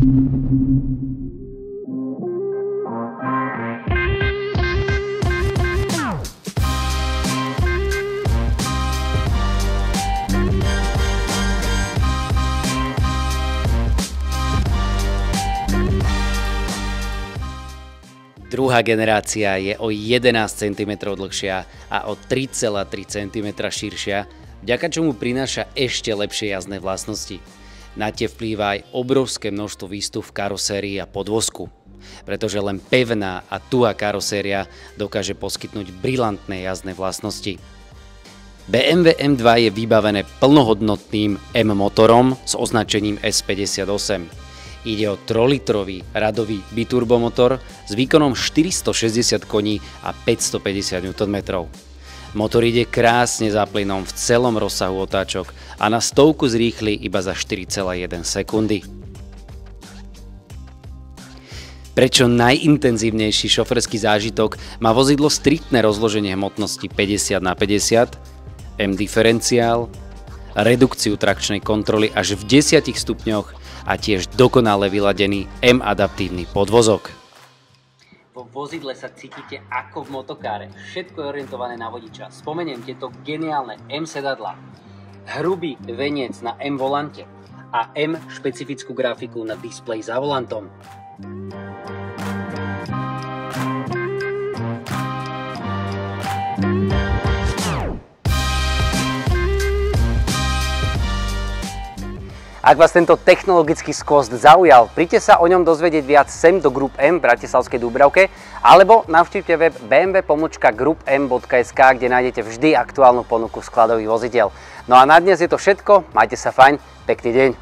Druhá generácia je o 11 cm dlhšia a o 3,3 cm širšia, vďaka čomu prináša ešte lepšie jazdné vlastnosti. Na tie vplýva aj obrovské množstvo výstup v karosérii a podvozku, pretože len pevná a tuhá karoséria dokáže poskytnúť brilantné jazdné vlastnosti. BMW M2 je vybavené plnohodnotným M motorom s označením S58. Ide o 3-litrový radový biturbomotor s výkonom 460 koní a 550 Nm. Motor ide krásne za plynom v celom rozsahu otáčok a na stovku zrýchli iba za 4,1 sekundy. Prečo najintenzívnejší šoferský zážitok má vozidlo striktné rozloženie hmotnosti 50/50, M diferenciál, redukciu trakčnej kontroly až v 10 stupňoch a tiež dokonale vyladený M adaptívny podvozok. Vo vozidle sa cítite ako v motokáre. Všetko je orientované na vodiča. Spomeniem tieto geniálne M sedadlá, hrubý veniec na M volante a M špecifickú grafiku na displeji za volantom. Ak vás tento technologický skvost zaujal, príďte sa o ňom dozvedieť viac sem do Group M v Bratislavskej Dúbravke alebo navštívte web bmw.groupm.sk, kde nájdete vždy aktuálnu ponuku skladových vozidiel. No a na dnes je to všetko, majte sa fajn, pekný deň.